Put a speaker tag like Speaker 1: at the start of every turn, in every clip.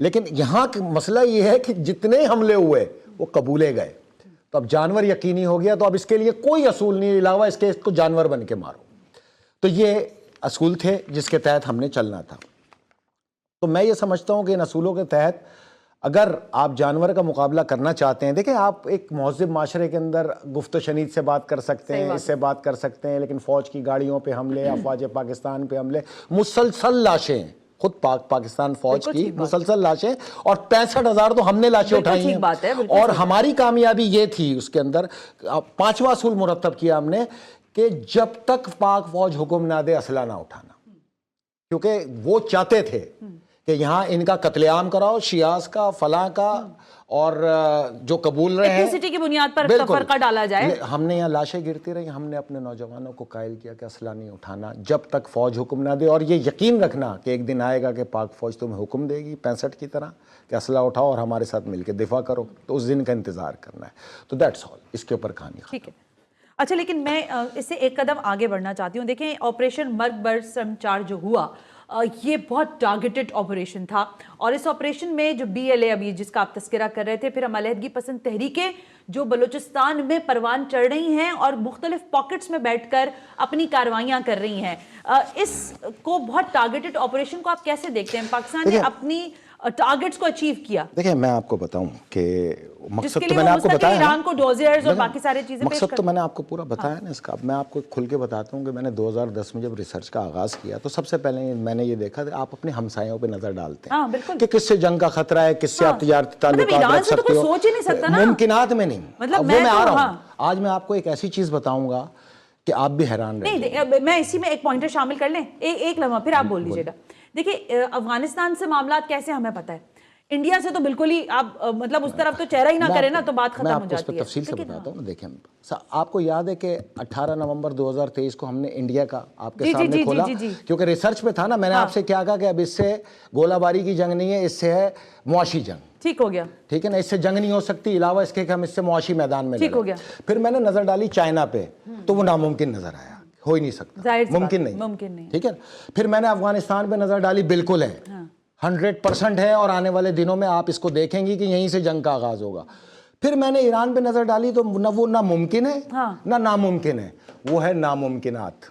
Speaker 1: لیکن یہاں مسئلہ یہ ہے کہ جتنے حملے ہوئے وہ قبولے گئے، تو اب جانور یقینی ہو گیا، تو اب اس کے لیے کوئی اصول نہیں علاوہ اس کے اس کو جانور بن کے مارو. تو یہ اصول تھے جس کے تحت ہم نے چلنا تھا. تو میں یہ سمجھتا ہوں کہ ان اصولوں کے تحت اگر آپ جانور کا مقابلہ کرنا چاہتے ہیں، دیکھیں آپ ایک مہذب معاشرے کے اندر گفت و شنید سے بات کر سکتے ہیں، اس سے بات کر سکتے ہیں، لیکن فوج کی گاڑیوں پہ حملے، افواج پاکستان پہ حملے، مسلسل لاشیں، خود پاکستان فوج کی مسلسل لاشیں، اور 65,000 تو ہم نے لاشیں اٹھائی ہیں. اور ہماری کامیابی یہ تھی اس کے اندر، 5واں اصول مرتب کیا ہم نے کہ جب تک پاک فوج حکم نہ دے اسلحہ نہ اٹھانا، کیونکہ وہ چاہتے تھے کہ یہاں ان کا قتل عام کراؤ، شیعاز کا، فلاں کا، اور جو قبول رہے ہیں
Speaker 2: ایتھنیسٹی کی بنیاد پر فرقہ ڈالا جائے.
Speaker 1: ہم نے یہاں لاشیں گرتی رہی، ہم نے اپنے نوجوانوں کو قائل کیا کہ اسلحہ نہیں اٹھانا جب تک فوج حکم نہ دے، اور یہ یقین رکھنا کہ ایک دن آئے گا کہ پاک فوج تمہیں حکم دے گی 65 کی طرح کہ اسلحہ اٹھاؤ اور ہمارے ساتھ مل کے دفاع کرو. تو اس دن کا انتظار کرنا ہے. تو دیٹس آل، اس کے اوپر کہانی.
Speaker 2: ٹھیک ہے. اچھا، لیکن میں اس سے ایک قدم آگے بڑھنا چاہتی ہوں. دیکھیں آپریشن مرگ بر سمچار جو ہوا، یہ بہت ٹارگیٹڈ آپریشن تھا، اور اس آپریشن میں جو بی ایل اے ابھی جس کا آپ تذکرہ کر رہے تھے، پھر ہم علیحدگی پسند تحریکیں جو بلوچستان میں پروان چڑھ رہی ہیں اور مختلف پاکٹس میں بیٹھ کر اپنی کاروائیاں کر رہی ہیں، اس کو بہت ٹارگیٹڈ آپریشن کو آپ کیسے دیکھتے ہیں؟ پاکستان نے اپنی ٹارگٹس کو اچیو کیا.
Speaker 1: دیکھیں میں آپ کو بتاؤں کہ مقصد تو میں نے آپ کو بتایا
Speaker 2: ایران کو ڈوزیئرز اور باقی ساری چیزیں
Speaker 1: مقصد تو میں نے آپ کو پورا بتایا نا اس کا. اب میں آپ کو کھل کے بتاتا ہوں کہ میں نے 2010 میں جب ریسرچ کا آغاز کیا تو سب سے پہلے میں نے یہ دیکھا کہ آپ اپنے ہمسایوں پہ نظر ڈالتے ہیں کہ کس سے جنگ کا خطرہ ہے، کس سے آپ تجارتی تعلقات رکھ سکتے ہو. ممکنات میں نہیں. اب وہ میں آ رہا ہوں، آج میں آپ کو ایک ایسی چیز بتاؤں گا کہ آپ بھی حیران رہیں گے.
Speaker 2: میں اسی میں ایک پوائنٹر شامل کر لیں، ایک لمحہ پھر آپ بول دیجیے گا. دیکھیں افغانستان سے معاملات کیسے ہمیں پتہ ہے، انڈیا سے تو بالکل ہی آپ مطلب اس طرف تو چہرہ ہی نہ کریں نا تو بات ختم ہو جاتی ہے.
Speaker 1: میں آپ کو اس پہ تفصیل سے بتاتا ہوں. دیکھیں آپ کو یاد ہے کہ 18 نومبر 2023 کو ہم نے انڈیا کا آپ کے سامنے کھولا، کیونکہ ریسرچ میں تھا نا. میں نے آپ سے کیا کہا کہ اب اس سے گولہ باری کی جنگ نہیں ہے، اس سے ہے معاشی جنگ.
Speaker 2: ٹھیک ہو گیا،
Speaker 1: ٹھیک ہے نا، اس سے جنگ نہیں ہو سکتی علاوہ اس کے کہ ہم اس سے معاشی میدان میں
Speaker 2: ٹھیک ہو گیا.
Speaker 1: پھر میں نے نظر ڈالی چائنا پہ تو وہ ناممکن نظر آیا، ہو ہی نہیں سکتا، ممکن نہیں. ٹھیک ہے، پھر میں نے افغانستان پہ نظر ڈالی، بالکل ہے، 100% ہے، اور آنے والے دنوں میں آپ اس کو دیکھیں گی کہ یہیں سے جنگ کا آغاز ہوگا. پھر میں نے ایران پہ نظر ڈالی تو وہ نہ ممکن ہے نہ ناممکن ہے، وہ ہے ناممکنات.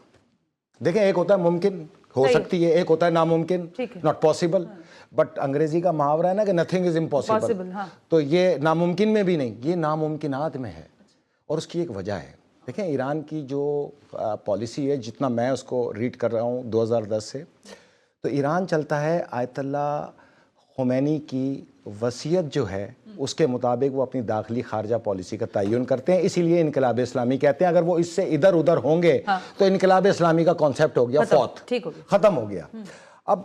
Speaker 1: دیکھیں ایک ہوتا ہے ممکن، ہو سکتی ہے، ایک ہوتا ہے ناممکن، ناٹ پاسبل. بٹ انگریزی کا محاورہ ہے نا کہ نتھنگ از امپاسبل، تو یہ ناممکن میں بھی نہیں، یہ ناممکنات میں ہے. اور اس کی ایک وجہ ہے. دیکھیں ایران کی جو پالیسی ہے، جتنا میں اس کو ریڈ کر رہا ہوں 2010 سے، تو ایران چلتا ہے آیت اللہ خمینی کی وصیت جو ہے اس کے مطابق وہ اپنی داخلی خارجہ پالیسی کا تعین کرتے ہیں. اسی لیے انقلاب اسلامی کہتے ہیں. اگر وہ اس سے ادھر ادھر ہوں گے تو انقلاب اسلامی کا کانسیپٹ ہو گیا فوت، ختم ہو گیا. اب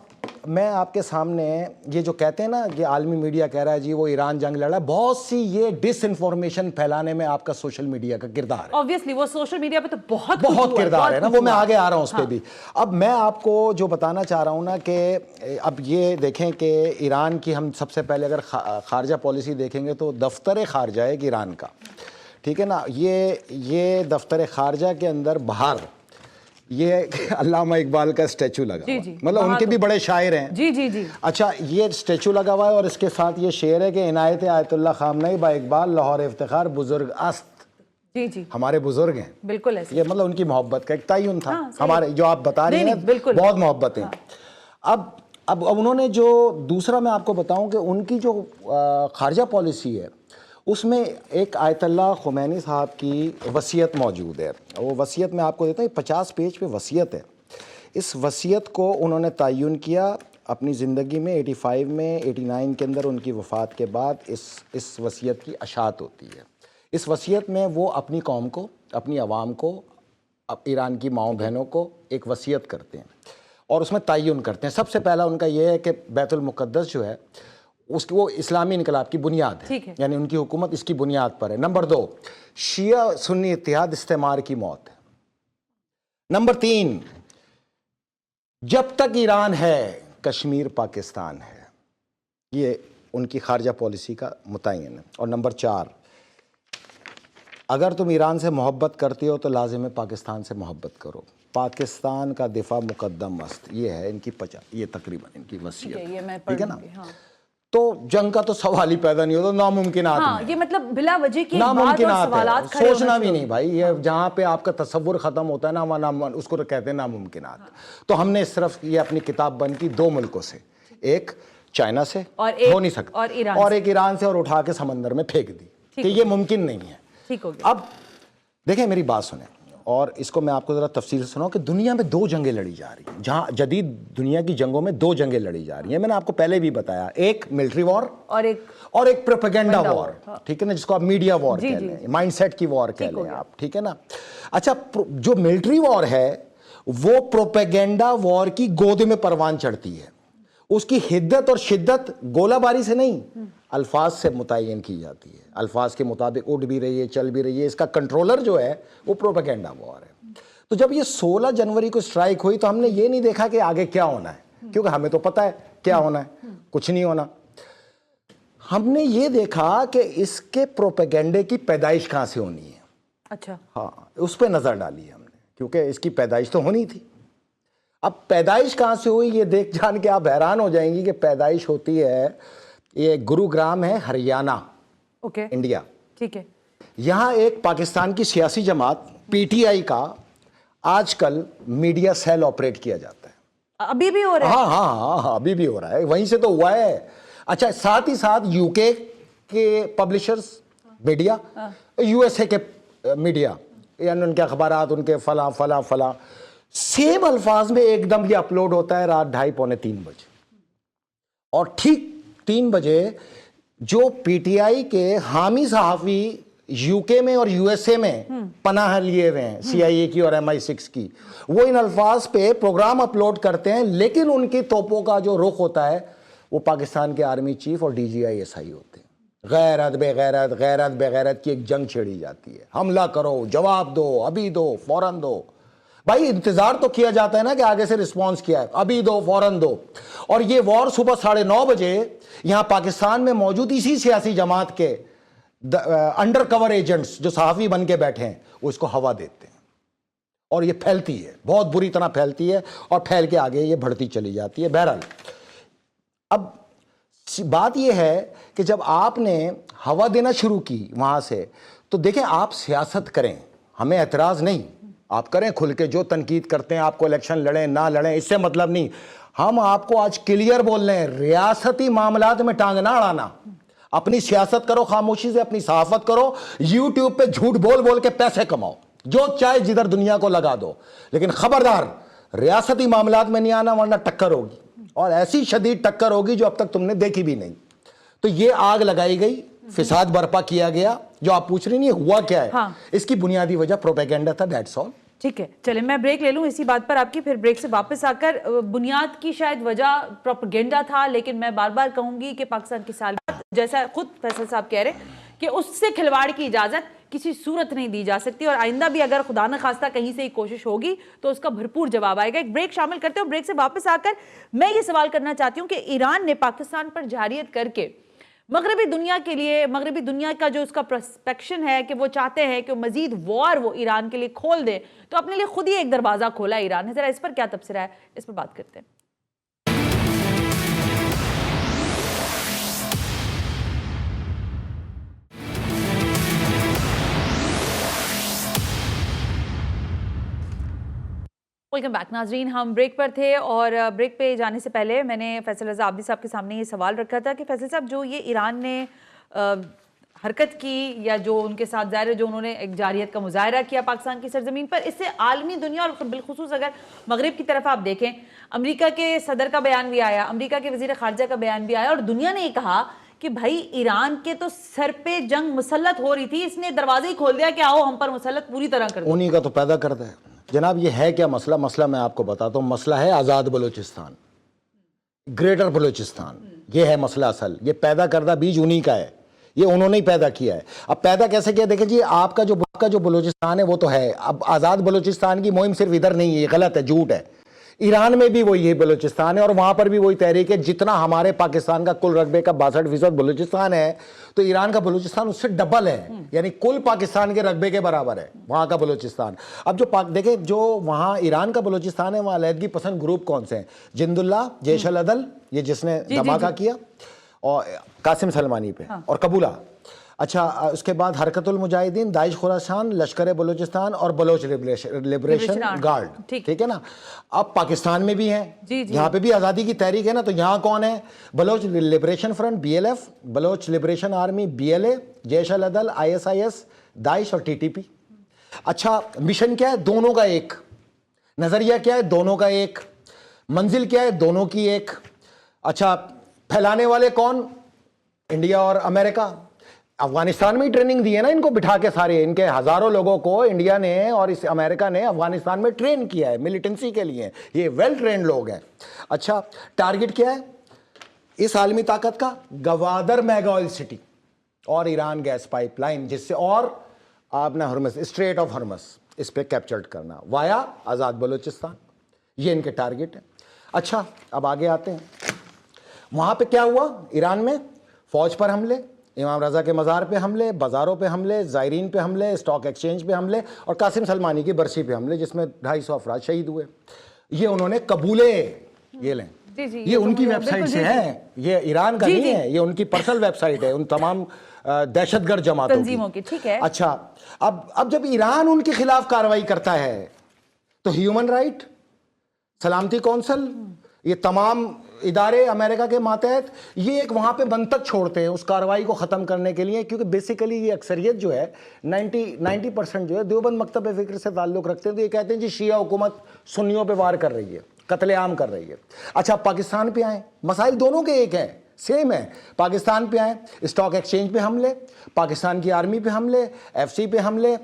Speaker 1: میں آپ کے سامنے یہ جو کہتے ہیں نا کہ عالمی میڈیا کہہ رہا ہے جی وہ ایران جنگ لڑا ہے، بہت سی یہ ڈس انفارمیشن پھیلانے میں آپ کا سوشل میڈیا کا کردار ہے.
Speaker 2: obviously وہ سوشل میڈیا پہ تو بہت
Speaker 1: کردار ہے نا، وہ میں آگے آ رہا ہوں اس پہ بھی. اب میں آپ کو جو بتانا چاہ رہا ہوں نا کہ اب یہ دیکھیں کہ ایران کی ہم سب سے پہلے اگر خارجہ پالیسی دیکھیں گے تو دفتر خارجہ ہے ایران کا، ٹھیک ہے نا. یہ دفتر خارجہ کے اندر باہر یہ علامہ اقبال کا اسٹیچو لگا ہوا ہے، مطلب ان کے بھی بڑے شاعر ہیں. جی. اچھا یہ اسٹیچو لگا ہوا ہے اور اس کے ساتھ یہ شعر ہے کہ عنایت آیت اللہ خامنئی با اقبال لاہور افتخار بزرگ است. جی ہمارے بزرگ ہیں، بالکل ایسے. یہ مطلب ان کی محبت کا ایک تعین تھا. ہمارے جو آپ بتا رہے ہیں بہت محبت ہیں. اب انہوں نے جو دوسرا میں آپ کو بتاؤں کہ ان کی جو خارجہ پالیسی ہے اس میں ایک آیت اللہ خمینی صاحب کی وصیت موجود ہے. وہ وصیت میں آپ کو دیتا ہوں، 50 پیج پہ وصیت ہے. اس وصیت کو انہوں نے تعین کیا اپنی زندگی میں 85 میں، 89 کے اندر ان کی وفات کے بعد اس وصیت کی اشاعت ہوتی ہے. اس وصیت میں وہ اپنی قوم کو، اپنی عوام کو، ایران کی ماؤں بہنوں کو ایک وصیت کرتے ہیں اور اس میں تعین کرتے ہیں. سب سے پہلا ان کا یہ ہے کہ بیت المقدس جو ہے اس کی وہ اسلامی انقلاب کی بنیاد ہے، یعنی ان کی حکومت اس کی بنیاد پر ہے. نمبر 2 شیعہ سنی اتحاد استعمار کی موت ہے. نمبر 3 جب تک ایران ہے کشمیر پاکستان ہے. یہ ان کی خارجہ پالیسی کا متعین ہے. اور نمبر 4 اگر تم ایران سے محبت کرتے ہو تو لازم ہے پاکستان سے محبت کرو. پاکستان کا دفاع مقدم است. یہ ہے ان کی یہ تقریباً ان کی وصیت، ٹھیک ہے نا. تو جنگ کا تو سوال ہی پیدا نہیں ہوتا, ناممکنات
Speaker 2: ہاں
Speaker 1: میں.
Speaker 2: یہ مطلب بلا وجہ کی بات اور
Speaker 1: ناممکنات
Speaker 2: سوالات
Speaker 1: ہے,
Speaker 2: کھڑے
Speaker 1: سوچنا
Speaker 2: ہونا
Speaker 1: بھی نہیں بھائی. یہ جہاں پہ آپ کا تصور ختم ہوتا ہے نا وہاں اس کو کہتے ہیں ناممکنات. تو ہم نے صرف یہ اپنی کتاب بند کی 2 ملکوں سے, ایک چائنا سے ہو نہیں سکتا, اور ایک ایران سے, اور اٹھا کے سمندر میں پھینک دی کہ یہ ممکن نہیں ہے.
Speaker 2: ٹھیک ہو گیا.
Speaker 1: اب دیکھیں میری بات سنیں, اور اس کو میں آپ کو ذرا تفصیل سے سناؤں کہ دنیا میں 2 جنگیں لڑی جا رہی ہیں, جہاں جدید دنیا کی جنگوں میں 2 جنگیں لڑی جا رہی ہیں. میں نے آپ کو پہلے بھی بتایا, ایک ملٹری وار اور ایک پروپیگنڈا وار, ٹھیک ہے نا, جس کو آپ میڈیا وار کہہ لیں, مائنڈ سیٹ کی وار کہہ لیں آپ, ٹھیک ہے نا. اچھا, جو ملٹری وار ہے وہ پروپیگنڈا وار کی گود میں پروان چڑھتی ہے. اس کی حدت اور شدت گولہ باری سے نہیں, الفاظ سے متعین کی جاتی ہے. الفاظ کے مطابق اڑ بھی رہی ہے, چل بھی رہی ہے. اس کا کنٹرولر جو ہے وہ پروپیگنڈا وار ہے. تو جب یہ 16 جنوری کو سٹرائک ہوئی تو ہم نے یہ نہیں دیکھا کہ آگے کیا ہونا ہے, کیونکہ ہمیں تو پتہ ہے کیا ہونا ہے, کچھ نہیں ہونا. ہم نے یہ دیکھا کہ اس کے پروپیگنڈے کی پیدائش کہاں سے ہونی ہے.
Speaker 2: اچھا,
Speaker 1: ہاں, اس پہ نظر ڈالی ہم نے, کیونکہ اس کی پیدائش تو ہونی تھی. اب پیدائش کہاں سے ہوئی یہ دیکھ جان کے آپ حیران ہو جائیں گی کہ پیدائش ہوتی ہے, یہ گروگرام ہے ہریانہ, انڈیا.
Speaker 2: ٹھیک ہے.
Speaker 1: یہاں ایک پاکستان کی سیاسی جماعت پی ٹی آئی کا آج کل میڈیا سیل آپریٹ کیا جاتا ہے.
Speaker 2: ابھی بھی ہو رہا ہے؟
Speaker 1: ہاں, ابھی بھی ہو رہا ہے, وہیں سے تو ہوا ہے. اچھا, ساتھ ہی ساتھ یو کے publishers media, U S A کے میڈیا, یعنی ان کے اخبارات, ان کے فلاں فلاں فلاں, سیم الفاظ میں ایک دم یہ اپلوڈ ہوتا ہے رات 2:30 پونے 3 بجے. اور ٹھیک 3 بجے جو پی ٹی آئی کے حامی صحافی یو کے میں اور یو ایس اے میں پناہ لیے ہوئے ہیں, سی آئی اے کی اور MI6 کی, وہ ان الفاظ پہ پروگرام اپلوڈ کرتے ہیں, لیکن ان کی توپوں کا جو رخ ہوتا ہے وہ پاکستان کے آرمی چیف اور DGI SI ہوتے ہیں. غیرت بے غیرت, غیرت بے غیرت کی ایک جنگ چھیڑی جاتی ہے. حملہ کرو, جواب دو, ابھی دو, فوراً دو. بھائی انتظار تو کیا جاتا ہے نا کہ آگے سے رسپانس کیا ہے, ابھی دو, فوراً دو. اور یہ وار صبح 9:30 بجے یہاں پاکستان میں موجود اسی سیاسی جماعت کے انڈر کور ایجنٹس جو صحافی بن کے بیٹھے ہیں وہ اس کو ہوا دیتے ہیں, اور یہ پھیلتی ہے, بہت بری طرح پھیلتی ہے, اور پھیل کے آگے یہ بڑھتی چلی جاتی ہے. بہرحال اب بات یہ ہے کہ جب آپ نے ہوا دینا شروع کی وہاں سے, تو دیکھیں آپ سیاست کریں, ہمیں اعتراض نہیں, آپ کریں کھل کے, جو تنقید کرتے ہیں آپ کو الیکشن لڑیں نہ لڑیں اس سے مطلب نہیں. ہم آپ کو آج کلیئر بول رہے ہیں, ریاستی معاملات میں ٹانگ نہ اڑانا. اپنی سیاست کرو خاموشی سے, اپنی صحافت کرو, یوٹیوب پہ جھوٹ بول بول کے پیسے کماؤ, جو چاہے جدھر دنیا کو لگا دو, لیکن خبردار ریاستی معاملات میں نہیں آنا, ورنہ ٹکر ہوگی, اور ایسی شدید ٹکر ہوگی جو اب تک تم نے دیکھی بھی نہیں. تو یہ آگ لگائی گئی, فساد برپا کیا گیا. جو آپ پوچھ رہی نہیں ہوا کیا ہے, اس کی بنیادی وجہ پروپیگنڈا تھا, دیٹس آل.
Speaker 2: ٹھیک ہے, چلیں میں بریک لے لوں اسی بات پر آپ کی, پھر بریک سے واپس آ کر بنیاد کی شاید وجہ پروپیگنڈا تھا, لیکن میں بار بار کہوں گی کہ پاکستان کی سالمیت, جیسا خود فیصل صاحب کہہ رہے کہ اس سے کھلواڑ کی اجازت کسی صورت نہیں دی جا سکتی, اور آئندہ بھی اگر خدا نہ خواستہ کہیں سے ہی کوشش ہوگی تو اس کا بھرپور جواب آئے گا. ایک بریک شامل کرتے ہو, بریک سے واپس آ کر میں یہ سوال کرنا چاہتی ہوں کہ ایران نے پاکستان پر جارحیت کر کے مغربی دنیا کے لیے, مغربی دنیا کا جو اس کا پرسپیکشن ہے کہ وہ چاہتے ہیں کہ مزید وار وہ ایران کے لیے کھول دے, تو اپنے لیے خود ہی ایک دروازہ کھولا ایران نے. ذرا اس پر کیا تبصرہ ہے, اس پر بات کرتے ہیں. ویلکم بیک ناظرین, ہم بریک پر تھے, اور بریک پہ جانے سے پہلے میں نے فیصل رضا عابدی صاحب کے سامنے یہ سوال رکھا تھا کہ فیصل صاحب جو یہ ایران نے حرکت کی, یا جو ان کے ساتھ ظاہر ہے جو انہوں نے ایک جارحیت کا مظاہرہ کیا پاکستان کی سرزمین پر, اس سے عالمی دنیا اور بالخصوص اگر مغرب کی طرف آپ دیکھیں, امریکہ کے صدر کا بیان بھی آیا, امریکہ کے وزیر خارجہ کا بیان بھی آیا, اور دنیا نے یہ کہا کہ بھائی ایران کے تو سر پہ جنگ مسلط ہو رہی تھی, اس نے دروازے ہی کھول دیا کہ آؤ ہم پر مسلط پوری طرح کر دو.
Speaker 1: انہی کا تو پیدا کرتا ہے. جناب یہ ہے کیا مسئلہ؟ مسئلہ میں آپ کو بتاتا ہوں. مسئلہ ہے آزاد بلوچستان, گریٹر بلوچستان, یہ ہے مسئلہ اصل. یہ پیدا کردہ بیج انہی کا ہے, یہ انہوں نے ہی پیدا کیا ہے. اب پیدا کیسے کیا؟ دیکھیں جی, آپ کا جو بلوچستان ہے وہ تو ہے, اب آزاد بلوچستان کی مہم صرف ادھر نہیں ہے, یہ غلط ہے, جھوٹ ہے. ایران میں بھی وہی بلوچستان ہے, اور وہاں پر بھی وہی تحریک ہے. جتنا ہمارے پاکستان کا کل رقبے کا 62% بلوچستان ہے, تو ایران کا بلوچستان اس سے ڈبل ہے, یعنی کل پاکستان کے رقبے کے برابر ہے وہاں کا بلوچستان. اب دیکھیں جو وہاں ایران کا بلوچستان ہے, وہاں علیحدگی پسند گروپ کون سے ہیں؟ جند اللہ, جیش العدل, یہ جس نے دھماکہ کیا, اور قاسم سلمانی پہ اور قبولہ. اچھا اس کے بعد حرکت المجاہدین، داعش خراسان، لشکر بلوچستان اور بلوچ لبریشن گارڈ. ٹھیک ہے نا. اب پاکستان میں بھی ہیں، یہاں پہ بھی آزادی کی تحریک ہے نا. تو یہاں کون ہے؟ Baloch liberation front BLF، Baloch liberation army BLA، جیش العدل، ISIS، داعش اور TTP. اچھا مشن کیا ہے؟ دونوں کا ایک. نظریہ کیا ہے؟ دونوں کا ایک. منزل کیا ہے؟ دونوں کی ایک. اچھا پھیلانے والے کون؟ انڈیا اور امریکہ. افغانستان میں ہی ٹریننگ دی ہے نا ان کو بٹھا کے، سارے ان کے ہزاروں لوگوں کو انڈیا نے اور اس امریکہ نے افغانستان میں ٹرین کیا ہے ملیٹنسی کے لیے. یہ ویل ٹرینڈ لوگ ہیں. اچھا ٹارگٹ کیا ہے اس عالمی طاقت کا؟ گوادر میگا آئل سٹی اور ایران گیس پائپ لائن، جس سے اور آپ نے ہرمز، اسٹریٹ آف ہرمز، اس پہ کیپچرڈ کرنا وایا آزاد بلوچستان. یہ ان کے ٹارگٹ ہیں. اچھا اب آگے آتے ہیں. وہاں پہ کیا ہوا؟ ایران میں فوج پر حملے، امام رضا کے مزار پہ حملے، بازاروں پہ حملے، زائرین پہ حملے، اسٹاک ایکسچینج پہ حملے اور قاسم سلمانی کی برسی پہ حملے، جس میں 250 افراد شہید ہوئے. یہ انہوں نے قبولے. یہ لیں، یہ ان کی ویب سائٹ سے ہے، یہ ایران کا نہیں ہے، یہ ان کی پرسنل ویب سائٹ ہے ان تمام دہشت گرد جماعتوں کی.
Speaker 2: ٹھیک ہے.
Speaker 1: اچھا اب جب ایران ان کے خلاف کارروائی کرتا ہے تو ہیومن رائٹ، سلامتی کونسل، یہ تمام ادارے امریکہ کے ماتحت یہ ایک وہاں پہ بندک چھوڑتے ہیں اس کارروائی کو ختم کرنے کے لیے. کیونکہ بیسیکلی یہ اکثریت جو ہے 90% جو ہے دیوبند مکتب فکر سے تعلق رکھتے ہیں. تو یہ کہتے ہیں جی شیعہ حکومت سنیوں پہ وار کر رہی ہے، قتل عام کر رہی ہے. اچھا پاکستان پہ آئیں، مسائل دونوں کے ایک ہیں، سیم ہے. پاکستان پہ آئیں، اسٹاک ایکسچینج پہ حملے، پاکستان کی آرمی پہ حملے، FC پہ حملے،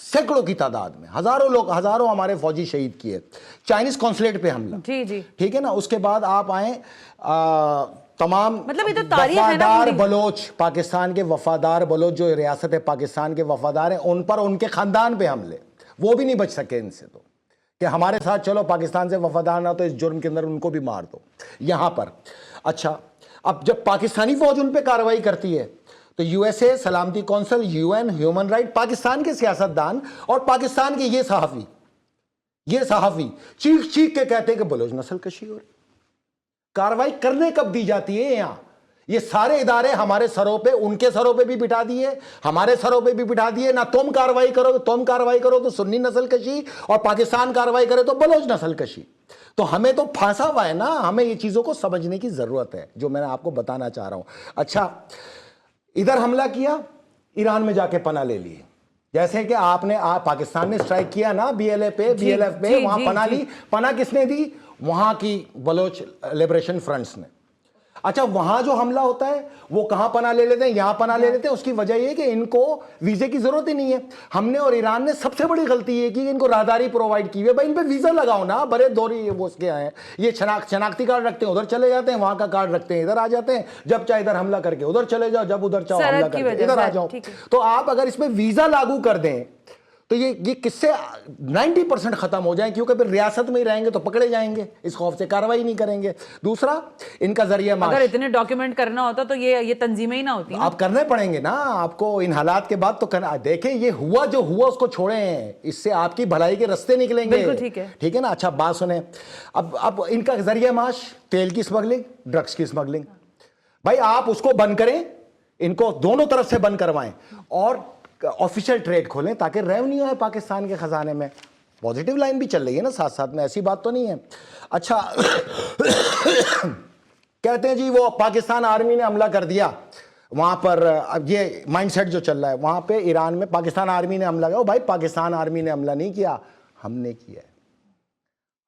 Speaker 1: سینکڑوں کی تعداد میں، ہزاروں ہمارے فوجی شہید کیے. چائنیز قونصلیٹ پہ حملہ، ٹھیک ہے نا. اس کے بعد آپ آئیں تمام وفادار بلوچ، پاکستان کے وفادار بلوچ جو ریاست پاکستان کے وفادار ہیں، ان پر ان کے خاندان پہ حملے. وہ بھی نہیں بچ سکے ان سے، تو کہ ہمارے ساتھ چلو پاکستان سے وفادار نہ تو اس جرم کے اندر ان کو بھی مار دو یہاں پر. اچھا اب جب پاکستانی فوج ان پہ کارروائی کرتی ہے تو USA، سلامتی council, UN، human right, Pakistan کے سیاستدان اور پاکستان کے یہ صحافی چیخ کے کہتے ہیں کہ بلوچ نسل کشی ہو رہی. کارروائی کرنے کب دی جاتی ہے؟ یہاں یہ سارے ادارے ہمارے سروں پہ، ان کے سروں پہ بھی بٹھا دیے، ہمارے سروں پہ بھی بٹھا دیے. نہ تم کارروائی کرو تو سنی نسل کشی، اور پاکستان کارروائی کرے تو بلوچ نسل کشی. تو ہمیں تو پھانسا ہوا ہے نا. ہمیں یہ چیزوں کو سمجھنے کی ضرورت ہے جو میں نے آپ کو بتانا چاہ رہا ہوں. اچھا ادھر حملہ کیا، ایران میں جا کے پناہ لے لی. جیسے کہ پاکستان نے اسٹرائک کیا نا BLA پہ، BLF پہ، وہاں پناہ لی. پناہ کس نے دی؟ وہاں کی بلوچ لبریشن فرنٹس نے. اچھا وہاں جو حملہ ہوتا ہے وہ کہاں پناہ لے لیتے ہیں؟ یہاں پناہ لے لیتے ہیں. اس کی وجہ یہ کہ ان کو ویزے کی ضرورت ہی نہیں ہے. ہم نے اور ایران نے سب سے بڑی غلطی یہ کی کہ ان کو راہداری پرووائڈ کی ہے. بھائی ان پہ ویزا لگاؤ نا. بڑے دوری وہ اس کے آئے ہیں، یہ شناختی کارڈ رکھتے ہیں، ادھر چلے جاتے ہیں، وہاں کا کارڈ رکھتے ہیں، ادھر آ جاتے ہیں. جب چاہے ادھر حملہ کر کے ادھر چلے جاؤ، جب ادھر چاہو حملہ کر کے ادھر آ جاؤ. تو آپ اگر اس میں ویزا لاگو کر دیں تو یہ کس سے 90% ختم ہو جائیں. کیونکہ پھر ریاست میں ہی رہیں گے تو پکڑے جائیں گے، اس خوف سے کارروائی نہیں کریں گے. دوسرا ان کا ذریعہ معاش،
Speaker 2: اگر اتنے ڈاکیومنٹ کرنا ہوتا تو یہ تنظیمیں ہی نہ ہوتی.
Speaker 1: آپ کرنے پڑیں گے نا آپ کو ان حالات کے بعد. تو دیکھیں یہ ہوا جو ہوا اس کو چھوڑیں، اس سے آپ کی بھلائی کے رستے نکلیں گے.
Speaker 2: بالکل ٹھیک ہے
Speaker 1: نا. اچھا بات سنیں. اب ان کا ذریعہ معاش تیل کی اسمگلنگ، ڈرگس کی اسمگلنگ. بھائی آپ اس کو بند کریں، ان کو دونوں طرف سے بند کروائیں اور آفیشیل ٹریڈ کھولیں تاکہ ریونیو ہے پاکستان کے خزانے میں. پازیٹیو لائن بھی چل رہی ہے نا ساتھ ساتھ میں، ایسی بات تو نہیں ہے. اچھا کہتے ہیں جی وہ پاکستان آرمی نے حملہ کر دیا وہاں پر. اب یہ مائنڈ سیٹ جو چل رہا ہے وہاں پہ ایران میں، پاکستان آرمی نے حملہ کیا. بھائی پاکستان آرمی نے حملہ نہیں کیا، ہم نے کیا ہے.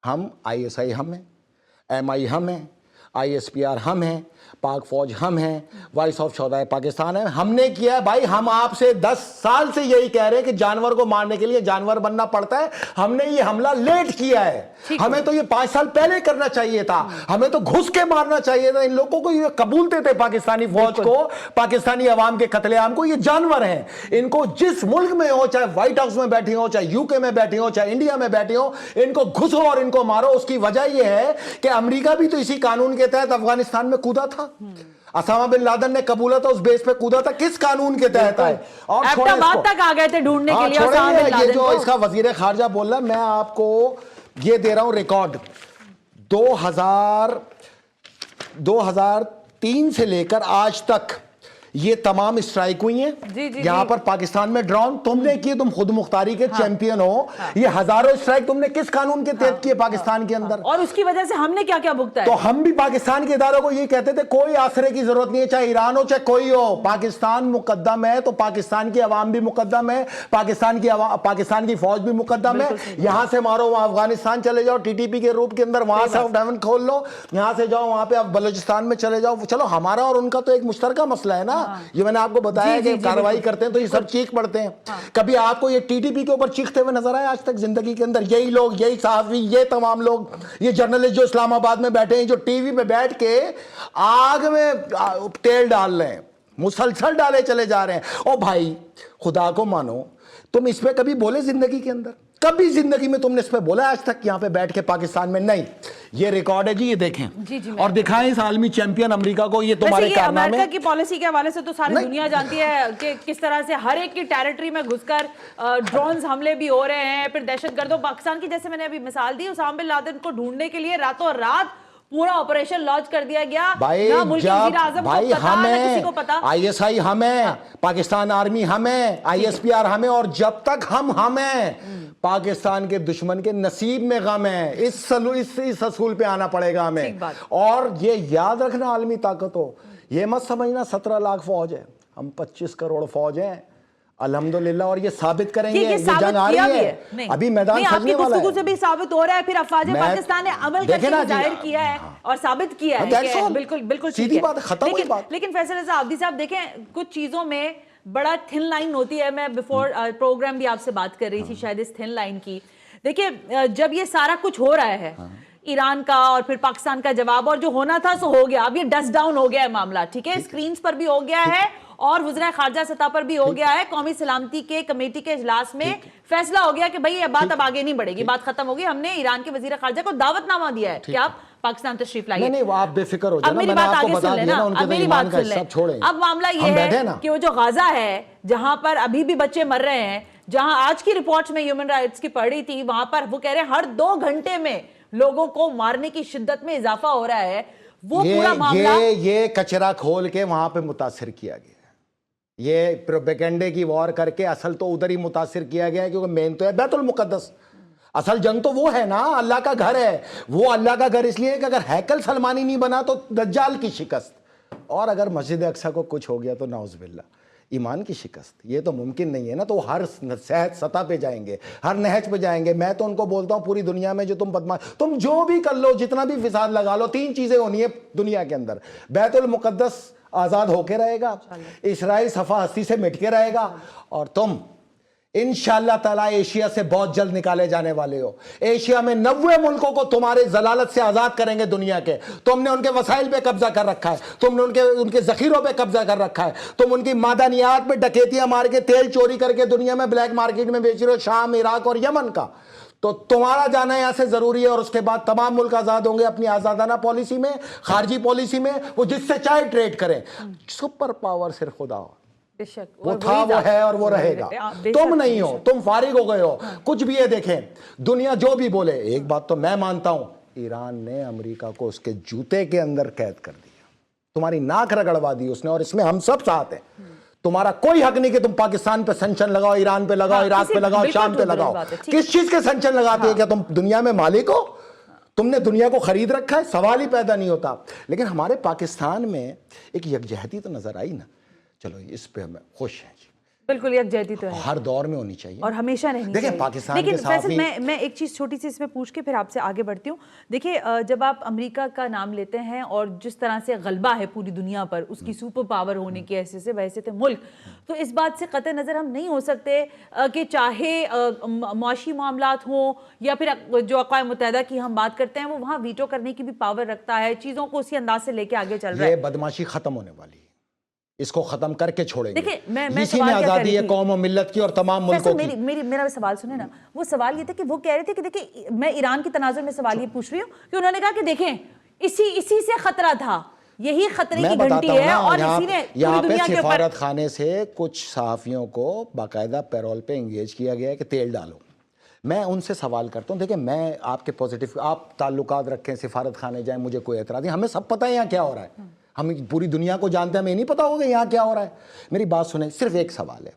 Speaker 1: ہم ISI ہم ہیں، MI ہم ہیں، ISPR ہم ہیں، پاک فوج ہم ہیں، وائس آف شہدائے پاکستان ہے. ہم نے کیا ہے. بھائی ہم آپ سے 10 سال سے یہی کہہ رہے ہیں کہ جانور کو مارنے کے لیے جانور بننا پڑتا ہے. ہم نے یہ حملہ لیٹ کیا ہے. ہمیں تو یہ 5 سال پہلے کرنا چاہیے تھا. ہمیں تو گھس کے مارنا چاہیے تھا. ان لوگوں کو یہ قبولتے تھے پاکستانی فوج کو، پاکستانی عوام کے قتل عام کو. یہ جانور ہیں. ان کو جس ملک میں ہو، چاہے وائٹ ہاؤس میں بیٹھی ہو، چاہے UK میں بیٹھی ہو، چاہے انڈیا میں بیٹھی ہو، ان کو گھسو اور ان کو مارو. اس کی وجہ یہ ہے کہ امریکہ بھی تو اسی قانون کے تحت افغانستان میں کودا تھا. اسامہ بن لادن نے قبولا تھا، اس بیس پہ کودا تھا. کس قانون کے تحت ہے؟ اور
Speaker 2: ایبٹ آباد تک آ گئے تھے ڈھونڈنے کے لیے اسامہ بن لادن کو.
Speaker 1: یہ جو اس کا وزیر خارجہ بول رہا ہے، میں آپ کو یہ دے رہا ہوں ریکارڈ. 3 سے لے کر آج تک یہ تمام اسٹرائک ہوئی ہیں یہاں پر پاکستان میں ڈرون تم نے کی, تم خود مختاری کے چیمپئن ہو. یہ ہزاروں اسٹرائک تم نے کس قانون کے تحت کیے پاکستان کے اندر,
Speaker 2: اور اس کی وجہ سے ہم نے کیا کیا بھگتا ہے.
Speaker 1: تو ہم بھی پاکستان کے اداروں کو یہ کہتے تھے کوئی آسرے کی ضرورت نہیں ہے, چاہے ایران ہو چاہے کوئی ہو, پاکستان مقدم ہے تو پاکستان کی عوام بھی مقدم ہے, پاکستان کی فوج بھی مقدم ہے. یہاں سے مارو وہاں افغانستان چلے جاؤ ٹی ٹی پی کے روپ کے اندر, وہاں سے آپ ڈیون کھول لو, یہاں سے جاؤ وہاں پہ آپ بلوچستان میں چلے جاؤ. چلو ہمارا اور ان کا تو ایک مشترکہ مسئلہ ہے نا, یہ میں نے آپ کو بتایا کہ کارروائی کرتے ہیں تو یہ سب چیخ پڑتے ہیں. کبھی آپ کو یہ ٹی ٹی پی کے اوپر چیختے ہوئے نظر آئے آج تک زندگی کے اندر؟ یہی لوگ, یہی صحافی, یہ تمام لوگ, یہ جرنلسٹ جو اسلام آباد میں بیٹھے ہیں, جو ٹی وی پہ بیٹھ کے آگ میں تیل ڈال رہے ہیں, مسلسل ڈالے چلے جا رہے ہیں. او بھائی خدا کو مانو, تم اس پہ کبھی بولے زندگی کے اندر؟ کبھی زندگی میں تم نے اس پہ بولا آج تک یہاں پہ بیٹھ کے پاکستان میں؟ نہیں. یہ ریکارڈ ہے جی, یہ دیکھیں اور دکھائیں اس عالمی چیمپئن امریکہ کو یہ تمہارے کارنامے.
Speaker 2: امریکہ کی پالیسی کے حوالے سے تو ساری دنیا جانتی ہے کہ کس طرح سے ہر ایک کی ٹیریٹری میں گھس کر ڈرونز حملے بھی ہو رہے ہیں, پھر دہشت گردوں. پاکستان کی جیسے میں نے ابھی مثال دی, اسامہ بن لادن کو ڈھونڈنے کے لیے راتوں رات پورا آپریشن لانچ کر دیا گیا. نہ ملک وزیر اعظم کو پتا, نہ کسی کو پتا.
Speaker 1: آئی ایس آئی ہمیں, پاکستان آرمی ہمیں, آئی ایس پی آر ہمیں, اور جب تک ہمیں پاکستان کے دشمن کے نصیب میں غم ہے. اس اصول پہ آنا پڑے گا ہمیں. اور یہ یاد رکھنا عالمی طاقت ہو, یہ مت سمجھنا 17 لاکھ فوج ہے, ہم 25 کروڑ فوج ہیں الحمدللہ, اور یہ ثابت کریں گے. یہ جنگ آ رہی ہے, ابھی میدان سجنے والا ہے.
Speaker 2: گفتگو سے بھی ثابت ہو رہا ہے, پھر افواج پاکستان نے عمل کر کے ظاہر کیا ہے اور ثابت کیا ہے. بالکل
Speaker 1: سیدھی بات, ختم ہوئی بات.
Speaker 2: لیکن فیصل رضا عابدی صاحب دیکھیں, کچھ چیزوں میں بڑا تھن لائن ہوتی ہے. میں بیفور پروگرام بھی آپ سے بات کر رہی تھی شاید اس تھن لائن کی. دیکھیں جب یہ سارا کچھ ہو رہا ہے, ایران کا اور پھر پاکستان کا جواب, اور جو ہونا تھا سو ہو گیا, اب یہ ڈسٹ ڈاؤن ہو گیا ہے معاملہ, ٹھیک ہے, اسکرینز پر بھی ہو گیا ہے اور وزراء خارجہ سطح پر بھی ہو گیا ہے. قومی سلامتی کے کمیٹی کے اجلاس میں فیصلہ ہو گیا کہ بھئی یہ بات اب آگے نہیں بڑھے گی, بات ختم ہوگی. ہم نے ایران کے وزیر خارجہ کو دعوت نامہ دیا ہے کہ آپ پاکستان تشریف لائیے.
Speaker 1: نہیں وہ آپ بے فکر ہو جائیں,
Speaker 2: میری بات آگے سن لیں نا, اب میری بات سن لیں. اب معاملہ یہ ہے کہ وہ جو غازہ ہے جہاں پر ابھی بھی بچے مر رہے ہیں, جہاں آج کی رپورٹس میں ہیومن رائٹس کی پڑھ رہی تھی, وہاں پر وہ کہہ رہے ہیں ہر 2 گھنٹے میں لوگوں کو مارنے کی شدت میں اضافہ ہو رہا ہے. وہ پورا معاملہ
Speaker 1: یہ کچرا کھول کے وہاں پہ متاثر کیا گیا, یہ پروپیگنڈے کی وار کر کے اصل تو ادھر ہی متاثر کیا گیا ہے, کیونکہ مین تو ہے بیت المقدس. اصل جنگ تو وہ ہے نا, اللہ کا گھر ہے. وہ اللہ کا گھر اس لیے کہ اگر ہیکل سلمانی نہیں بنا تو دجال کی شکست, اور اگر مسجد اقصی کو کچھ ہو گیا تو نعوذ باللہ ایمان کی شکست. یہ تو ممکن نہیں ہے نا, تو ہر سطح پہ جائیں گے, ہر نہج پہ جائیں گے. میں تو ان کو بولتا ہوں پوری دنیا میں جو تم جو بھی کر لو, جتنا بھی فساد لگا لو, 3 چیزیں ہونی ہے دنیا کے اندر. بیت المقدس آزاد ہو کے رہے گا, اسرائیل صفحہ ہستی سے مٹ کے رہے گا, اور تم انشاءاللہ تعالیٰ ایشیا سے بہت جلد نکالے جانے والے ہو. ایشیا میں 90 ملکوں کو تمہارے ضلالت سے آزاد کریں گے دنیا کے. تم نے ان کے وسائل پہ قبضہ کر رکھا ہے, تم نے ان کے ذخیروں پہ قبضہ کر رکھا ہے, تم ان کی معدنیات پہ ڈکیتیاں مار کے تیل چوری کر کے دنیا میں بلیک مارکیٹ میں بیچ رہے ہو, شام, عراق اور یمن کا. تو تمہارا جانا یہاں سے ضروری ہے, اور اس کے بعد تمام ملک آزاد ہوں گے اپنی آزادانہ پالیسی میں, خارجی پالیسی میں. وہ جس سے چاہے ٹریڈ کریں. سپر پاور صرف خدا ہو, وہ تھا, وہ ہے اور وہ رہے گا. تم نہیں ہو, تم فارغ ہو گئے ہو. کچھ بھی یہ دیکھیں دنیا جو بھی بولے, ایک بات تو میں مانتا ہوں, ایران نے امریکہ کو اس کے جوتے کے اندر قید کر دیا, تمہاری ناک رگڑوا دی اس نے, اور اس میں ہم سب ساتھ ہیں. تمہارا کوئی حق نہیں کہ تم پاکستان پہ سنچن لگاؤ, ایران پہ لگاؤ, عراق پہ لگاؤ, شام پہ لگاؤ. کس چیز کے سنچن لگاتے ہیں؟ کیا تم دنیا میں مالک ہو؟ تم نے دنیا کو خرید رکھا ہے؟ سوال ہی پیدا نہیں ہوتا. لیکن ہمارے پاکستان میں ایک یکجہتی تو نظر آئی نا. چلو اس پہ ہم خوش ہیں جی,
Speaker 2: بالکل یکجہتی تو ہے,
Speaker 1: ہر دور میں ہونی چاہیے اور
Speaker 2: ہمیشہ رہنی چاہیے.
Speaker 1: دیکھیں پاکستان کے
Speaker 2: لیکن فیصل میں ایک چیز چھوٹی سی اس میں پوچھ کے پھر آپ سے آگے بڑھتی ہوں. دیکھیں جب آپ امریکہ کا نام لیتے ہیں اور جس طرح سے غلبہ ہے پوری دنیا پر, اس کی سپر پاور ہونے کی حیثیت سے ویسے تھے ملک, تو اس بات سے قطع نظر ہم نہیں ہو سکتے کہ چاہے معاشی معاملات ہوں یا پھر جو اقوام متحدہ کی ہم بات کرتے ہیں, وہ وہاں ویٹو کرنے کی بھی پاور رکھتا ہے, چیزوں کو اسی انداز سے لے کے آگے چل رہا ہے.
Speaker 1: یہ بدماشی ختم ہونے والی ہے, اس کو ختم کر کے چھوڑیں گے.
Speaker 2: میں
Speaker 1: اسی میں آزادی ہے قوم و ملت کی اور تمام ملکوں کی.
Speaker 2: میرا سوال سنیں نا, وہ سوال یہ تھا کہ وہ کہہ رہے تھے کہ دیکھیں, میں ایران کی تناظر میں سوال یہ پوچھ رہی ہوں کہ انہوں نے کہا کہ دیکھیں اسی سے خطرہ تھا, یہی خطرے کی گھنٹی ہے, اور اسی نے
Speaker 1: یہاں پہ سفارت خانے سے کچھ صحافیوں کو باقاعدہ پیرول پہ انگیج کیا گیا ہے کہ تیل ڈالو. میں ان سے سوال کرتا ہوں, دیکھیں میں آپ کے پازیٹیو, آپ تعلقات رکھیں, سفارت خانے جائیں, مجھے کوئی اعتراض نہیں, ہمیں سب پتہ ہے یہاں کیا ہو رہا ہے, ہم پوری دنیا کو جانتے ہیں, ہمیں نہیں پتا ہوگا یہاں کیا ہو رہا ہے. میری بات سنیں, صرف ایک سوال ہے.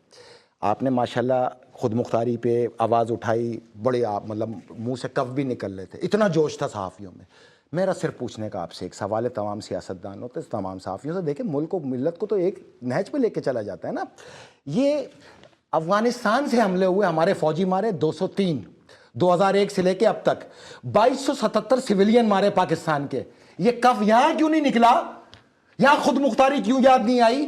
Speaker 1: آپ نے ماشاءاللہ خود مختاری پہ آواز اٹھائی, بڑے آپ مطلب منہ سے کف بھی نکل رہے تھے, اتنا جوش تھا صحافیوں میں. میرا صرف پوچھنے کا آپ سے ایک سوال ہے, تمام سیاستدانوں سے, تمام صحافیوں سے, دیکھیں ملک کو ملت کو تو ایک نہج پہ لے کے چلا جاتا ہے نا. یہ افغانستان سے حملے ہوئے, ہمارے فوجی مارے 203, 2001 سے لے کے اب تک 2277 سویلین مارے پاکستان کے. یہ کف یہاں کیوں نہیں نکلا؟ یہاں خود مختاری کیوں یاد نہیں آئی؟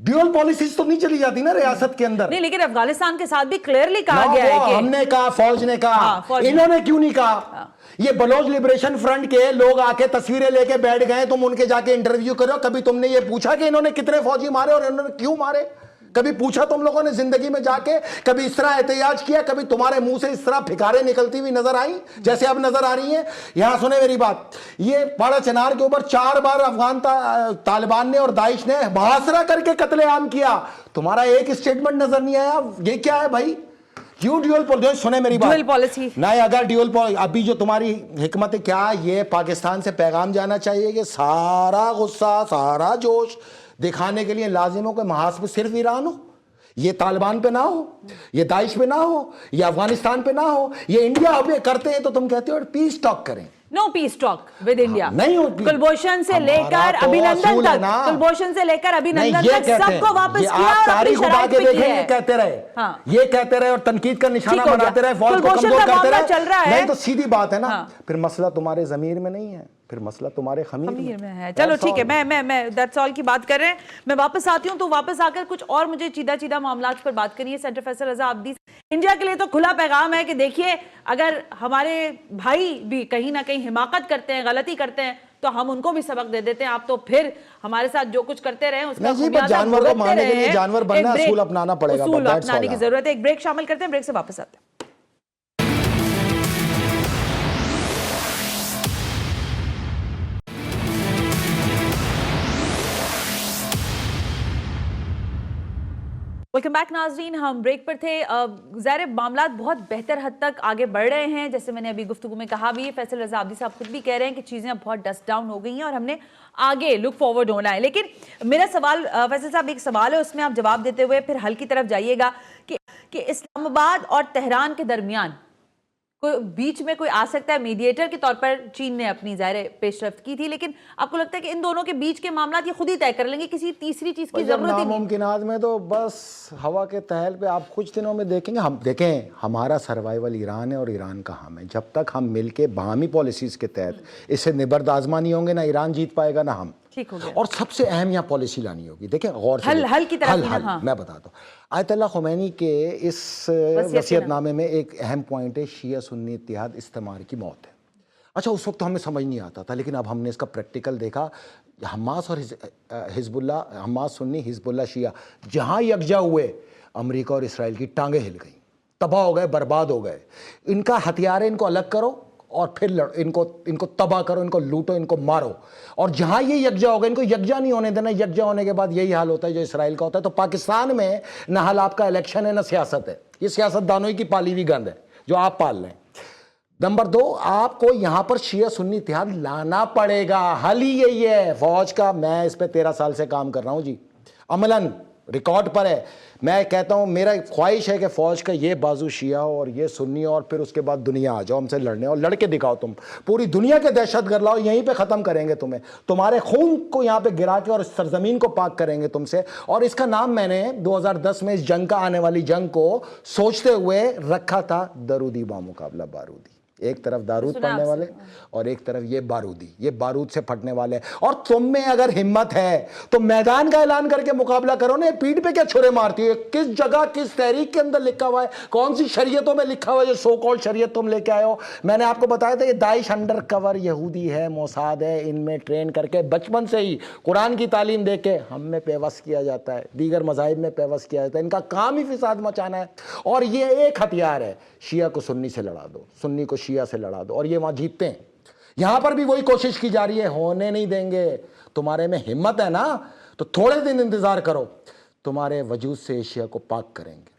Speaker 1: ڈیول پالیسیز تو نہیں چلی جاتی نا ریاست کے اندر.
Speaker 2: نہیں, لیکن افغانستان کے ساتھ بھی کلیئرلی کہا گیا ہے کہ
Speaker 1: ہم نے کہا, فوج نے کہا, انہوں نے کیوں نہیں کہا؟ یہ بلوچ لبریشن فرنٹ کے لوگ آ کے تصویریں لے کے بیٹھ گئے, تم ان کے جا کے انٹرویو کرو, کبھی تم نے یہ پوچھا کہ انہوں نے کتنے فوجی مارے اور انہوں نے کیوں مارے؟ کبھی پوچھا تم لوگوں نے زندگی میں جا کے؟ کبھی اس طرح احتجاج کیا؟ کبھی تمہارے منہ سے اس طرح پھکاریں نکلتی ہوئی نظر آئیں جیسے اب نظر آ رہی ہیں؟ یہاں سنیں میری بات, یہ پاڑا چنار کے اوپر 4 بار افغان طالبان نے اور داعش نے محاصرہ کر کے قتل عام کیا, تمہارا ایک اسٹیٹمنٹ نظر نہیں آیا. یہ کیا ہے بھائی؟ کیوں ڈیول پالیسی؟ سنیں میری بات,
Speaker 2: ڈیول پالیسی
Speaker 1: نہیں, اگر ڈیول پالیسی ابھی جو تمہاری حکمت ہے, کیا یہ پاکستان سے پیغام جانا چاہیے کہ سارا غصہ, سارا جوش دکھانے کے لیے لازم ہو کہ محاذ پہ صرف ایران ہو, یہ طالبان پہ نہ ہو, یہ داعش پہ نہ ہو, یہ افغانستان پہ نہ ہو, یہ انڈیا اب کرتے ہیں تو تم کہتے ہو پیس ٹاک کریں.
Speaker 2: نو پیس ٹاک ود انڈیا.
Speaker 1: نہیں ہوتی.
Speaker 2: کلبھوشن سے لے کر ابھینندن تک, کلبھوشن سے لے کر ابھینندن تک سب کو واپس کیا اور اپنی شرائط پہ کیا ہے.
Speaker 1: یہ کہتے رہے, یہ کہتے رہے اور تنقید کا نشانہ بناتے رہے, فوج کو کمزور کرتے رہے. نہیں تو سیدھی بات ہے نا, پھر مسئلہ تمہارے ضمیر میں نہیں ہے, پھر مسئلہ تمہارے خمیر میں ہے.
Speaker 2: چلو ٹھیک ہے, میں دیٹس آل کی بات کر رہے ہیں. میں واپس آتی ہوں, تو واپس آ کر کچھ اور مجھے چیدہ معاملات پر بات کرنی ہے. سینٹر فیصل رضا عابدی, انڈیا کے لیے تو کھلا پیغام ہے کہ دیکھیے اگر ہمارے بھائی بھی کہیں نہ کہیں حماقت کرتے ہیں, غلطی کرتے ہیں, تو ہم ان کو بھی سبق دے دیتے ہیں. آپ تو پھر ہمارے ساتھ جو کچھ کرتے رہے اس کا خمیازہ بھگتتے رہے ہیں.
Speaker 1: جانور بننا اصول اپنانا پڑے گا,
Speaker 2: اصول اپنانے کی ضرورت ہے. ایک بریک شامل کرتے ہیں, بریک سے واپس آتے ہیں. ویلکم بیک ناظرین, ہم بریک پر تھے. ظاہر معاملات بہت بہتر حد تک آگے بڑھ رہے ہیں, جیسے میں نے ابھی گفتگو میں کہا بھی. فیصل رضا عابدی صاحب خود بھی کہہ رہے ہیں کہ چیزیں اب بہت ڈسٹ ڈاؤن ہو گئی ہیں اور ہم نے آگے لک فارورڈ ہونا ہے. لیکن میرا سوال فیصل صاحب ایک سوال ہے, اس میں آپ جواب دیتے ہوئے پھر حل کی طرف جائیے گا کہ اسلام آباد اور تہران کے درمیان کوئی بیچ میں کوئی آ سکتا ہے میڈیٹر کے طور پر. چین نے اپنی ظاہر پیش رفت کی تھی, لیکن آپ کو لگتا ہے کہ ان دونوں کے بیچ کے معاملات یہ خود ہی طے کر لیں گے, کسی تیسری چیز کی ضرورت ہی نہیں؟
Speaker 1: ناممکنات میں تو بس ہوا کے تحل پہ آپ کچھ دنوں میں دیکھیں گے. ہم دیکھیں ہمارا سروائیول ایران ہے اور ایران کا ہم ہے. جب تک ہم مل کے باہمی پالیسیز کے تحت اس سے نبرد آزما نہیں ہوں گے, نہ ایران جیت پائے گا نہ ہم. اور سب سے اہم یہاں پالیسی لانی ہوگی. دیکھیں غور سے
Speaker 2: حل کی طرف
Speaker 1: میں بتاتا ہوں. آیت اللہ خمینی کے اس وصیت نامے میں ایک اہم پوائنٹ ہے شیعہ سنی اتحاد استعمار کی موت ہے. اچھا اس وقت ہمیں سمجھ نہیں آتا تھا, لیکن اب ہم نے اس کا پریکٹیکل دیکھا. حماس اور حزب اللہ, حماس سنی حزب اللہ شیعہ جہاں یکجا ہوئے, امریکہ اور اسرائیل کی ٹانگیں ہل گئیں, تباہ ہو گئے, برباد ہو گئے. ان کا ہتھیار ہے, ان کو الگ کرو اور پھر ان کو تباہ کرو, ان کو لوٹو, ان کو مارو. اور جہاں یہ یکجا ہو گئے, ان کو یکجا نہیں ہونے دینا. یکجا ہونے کے بعد یہی حال ہوتا ہے جو اسرائیل کا ہوتا ہے. تو پاکستان میں نہ حال آپ کا الیکشن ہے نہ سیاست ہے, یہ سیاست دانوں کی پالی ہوئی گند ہے جو آپ پال لیں. نمبر 2, آپ کو یہاں پر شیعہ سنی اتحاد لانا پڑے گا. حل ہی یہی ہے فوج کا. میں اس پہ 13 سال سے کام کر رہا ہوں جی, عملاً ریکارڈ پر ہے. میں کہتا ہوں میرا خواہش ہے کہ فوج کا یہ بازو شیعہ ہو اور یہ سنی ہو, اور پھر اس کے بعد دنیا آ جاؤ ہم سے لڑنے, اور لڑ کے دکھاؤ. تم پوری دنیا کے دہشت گرد لاؤ, یہیں پہ ختم کریں گے تمہیں. تمہارے خون کو یہاں پہ گرا کے اور سرزمین کو پاک کریں گے تم سے. اور اس کا نام میں نے 2010 میں اس جنگ کا, آنے والی جنگ کو سوچتے ہوئے رکھا تھا درودی بامقابلہ بارودی. ایک طرف دارود پڑنے والے اور ایک طرف یہ بارودی, یہ بارود سے پھٹنے والے. اور تم میں اگر ہمت ہے تو میدان کا اعلان کر کے مقابلہ کرو نا. پیٹ پہ کیا چھرے مارتی ہے؟ کس جگہ کس تحریک کے اندر لکھا ہوا ہے, کون سی شریعتوں میں لکھا ہوا ہے جو سو کالڈ شریعت تم لے کے آئے ہو؟ میں نے آپ کو بتایا تھا یہ داعش انڈر کور یہودی ہے, موساد ہے, ان میں ٹرین کر کے بچپن سے ہی قرآن کی تعلیم دے کے ہم میں پیوست کیا جاتا ہے, دیگر مذاہب میں پیوست کیا جاتا ہے. ان کا کام ہی فساد مچانا ہے. اور یہ ایک ہتھیار ہے, شیعہ کو سنی سے لڑا دو, سنی کو شیعہ سے لڑا دو, اور یہ وہاں جیتتے ہیں. یہاں پر بھی وہی کوشش کی جا رہی ہے, ہونے نہیں دیں گے. تمہارے میں ہمت ہے نا تو تھوڑے دن انتظار کرو, تمہارے وجود سے ایشیا کو پاک کریں گے.